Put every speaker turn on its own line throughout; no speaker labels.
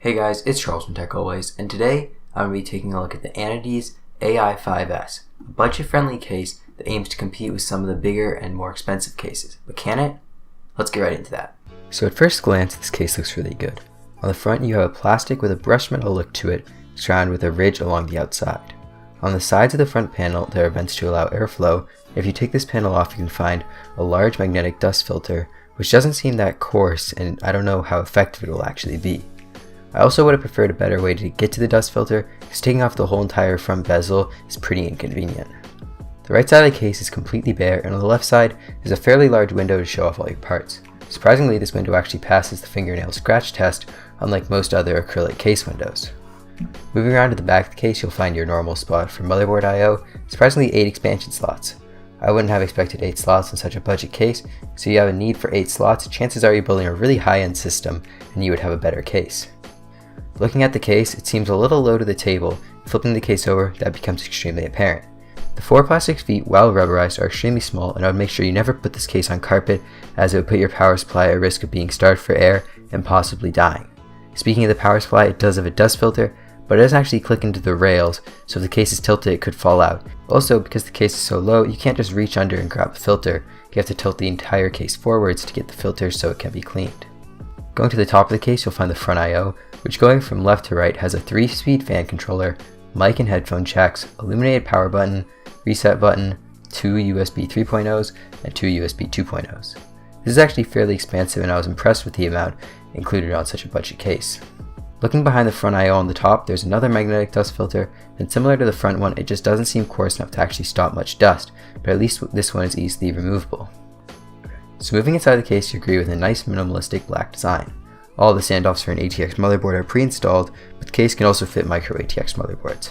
Hey guys, it's Charles from Tech Always, and today I'm going to be taking a look at the Anidees Ai-05S, a budget-friendly case that aims to compete with some of the bigger and more expensive cases. But can it? Let's get right into that. So at first glance, this case looks really good. On the front you have a plastic with a brushed metal look to it, surrounded with a ridge along the outside. On the sides of the front panel there are vents to allow airflow. If you take this panel off you can find a large magnetic dust filter, which doesn't seem that coarse, and I don't know how effective it will actually be. I also would have preferred a better way to get to the dust filter, because taking off the whole entire front bezel is pretty inconvenient. The right side of the case is completely bare, and on the left side is a fairly large window to show off all your parts. Surprisingly, this window actually passes the fingernail scratch test, unlike most other acrylic case windows. Moving around to the back of the case, you'll find your normal spot for motherboard I/O, surprisingly 8 expansion slots. I wouldn't have expected 8 slots in such a budget case, so you have a need for 8 slots, chances are you're building a really high-end system and you would have a better case. Looking at the case, it seems a little low to the table. Flipping the case over, that becomes extremely apparent. The 4 plastic feet, while rubberized, are extremely small, and I would make sure you never put this case on carpet, as it would put your power supply at risk of being starved for air and possibly dying. Speaking of the power supply, it does have a dust filter, but it doesn't actually click into the rails, so if the case is tilted it could fall out. Also, because the case is so low, you can't just reach under and grab the filter. You have to tilt the entire case forwards to get the filter so it can be cleaned. Going to the top of the case, you'll find the front I/O, which going from left to right has a 3-speed fan controller, mic and headphone jacks, illuminated power button, reset button, 2 USB 3.0s, and 2 USB 2.0s. This is actually fairly expansive, and I was impressed with the amount included on such a budget case. Looking behind the front I/O on the top, there's another magnetic dust filter, and similar to the front one, it just doesn't seem coarse enough to actually stop much dust, but at least this one is easily removable. So moving inside the case, you agree with a nice minimalistic black design. All the standoffs for an ATX motherboard are pre-installed, but the case can also fit micro ATX motherboards.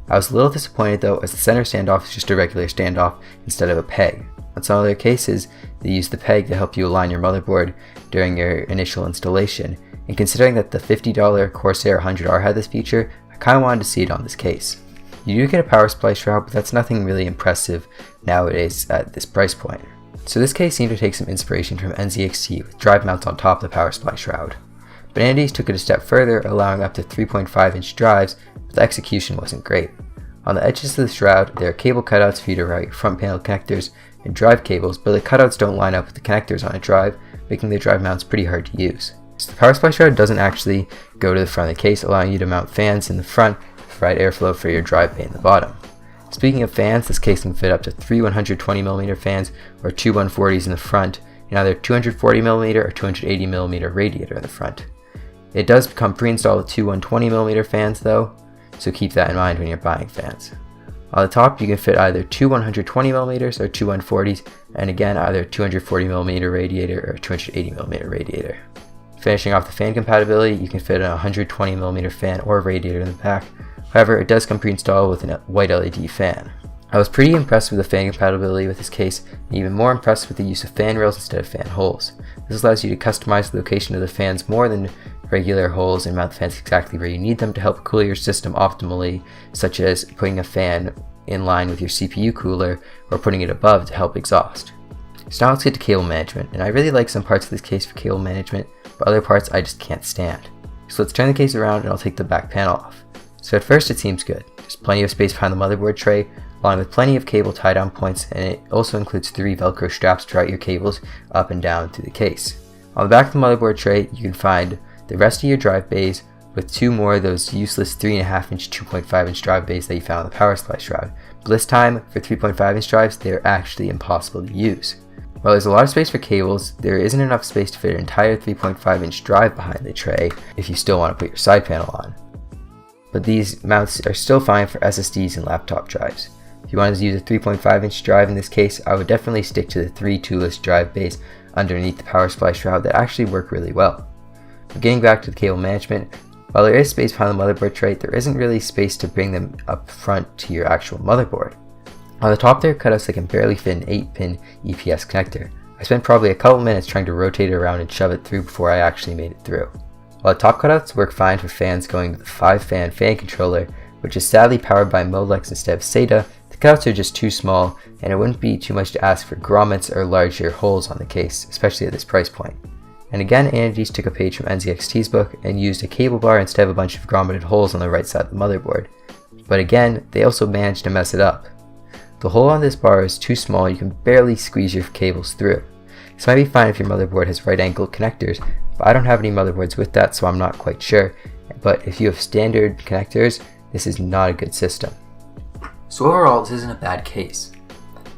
I was a little disappointed though, as the center standoff is just a regular standoff instead of a peg. On some other cases, they use the peg to help you align your motherboard during your initial installation, and considering that the $50 Corsair 100R had this feature, I kinda wanted to see it on this case. You do get a power supply shroud, but that's nothing really impressive nowadays at this price point. So this case seemed to take some inspiration from NZXT with drive mounts on top of the power supply shroud. But Anidees took it a step further, allowing up to 3.5-inch drives, but the execution wasn't great. On the edges of the shroud, there are cable cutouts for you to route your front panel connectors and drive cables, but the cutouts don't line up with the connectors on a drive, making the drive mounts pretty hard to use. So the power supply shroud doesn't actually go to the front of the case, allowing you to mount fans in the front to provide airflow for your drive bay in the bottom. Speaking of fans, this case can fit up to 3 120mm fans or 2 140s in the front, and either 240mm or 280mm radiator in the front. It does come pre-installed with 2 120mm fans though, so keep that in mind when you're buying fans. On the top you can fit either 2 120mm or 2 140s, and again either 240mm radiator or 280mm radiator. Finishing off the fan compatibility, you can fit a 120mm fan or radiator in the back. However, it does come pre-installed with a white LED fan. I was pretty impressed with the fan compatibility with this case, and even more impressed with the use of fan rails instead of fan holes. This allows you to customize the location of the fans more than regular holes and mount the fans exactly where you need them to help cool your system optimally, such as putting a fan in line with your CPU cooler or putting it above to help exhaust. So now let's get to cable management, and I really like some parts of this case for cable management, but other parts I just can't stand. So let's turn the case around and I'll take the back panel off. So at first it seems good. There's plenty of space behind the motherboard tray, along with plenty of cable tie-down points, and it also includes 3 Velcro straps to route your cables up and down through the case. On the back of the motherboard tray, you can find the rest of your drive bays, with 2 more of those useless 3.5-inch, 2.5-inch drive bays that you found on the power supply shroud. But this time, for 3.5-inch drives, they are actually impossible to use. While there's a lot of space for cables, there isn't enough space to fit an entire 3.5-inch drive behind the tray if you still want to put your side panel on. But these mounts are still fine for SSDs and laptop drives. If you wanted to use a 3.5-inch drive in this case, I would definitely stick to the 3 tubeless drive bays underneath the power supply shroud that actually work really well. But getting back to the cable management, while there is space behind the motherboard tray, there isn't really space to bring them up front to your actual motherboard. On the top there are cutouts that can barely fit an 8-pin EPS connector. I spent probably a couple minutes trying to rotate it around and shove it through before I actually made it through. While the top cutouts work fine for fans going to the 5-fan fan controller, which is sadly powered by Molex instead of SATA, the cutouts are just too small, and it wouldn't be too much to ask for grommets or larger holes on the case, especially at this price point. And again, Anidees took a page from NZXT's book and used a cable bar instead of a bunch of grommeted holes on the right side of the motherboard. But again, they also managed to mess it up. The hole on this bar is too small, you can barely squeeze your cables through. This might be fine if your motherboard has right angle connectors, but I don't have any motherboards with that, so I'm not quite sure. But if you have standard connectors, this is not a good system. So overall, this isn't a bad case.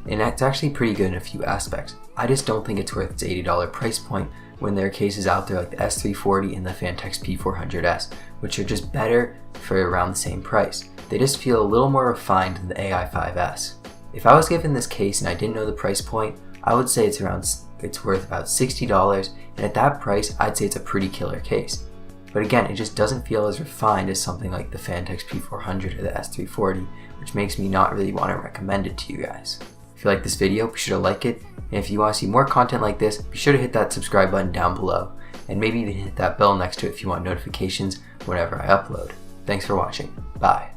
And it's actually pretty good in a few aspects. I just don't think it's worth its $80 price point when there are cases out there like the S340 and the Phanteks P400S, which are just better for around the same price. They just feel a little more refined than the Ai-05S. If I was given this case and I didn't know the price point, I would say it's worth about $60, and at that price, I'd say it's a pretty killer case. But again, it just doesn't feel as refined as something like the Phanteks P400 or the S340, which makes me not really want to recommend it to you guys. If you like this video, be sure to like it, and if you want to see more content like this, be sure to hit that subscribe button down below, and maybe even hit that bell next to it if you want notifications whenever I upload. Thanks for watching. Bye.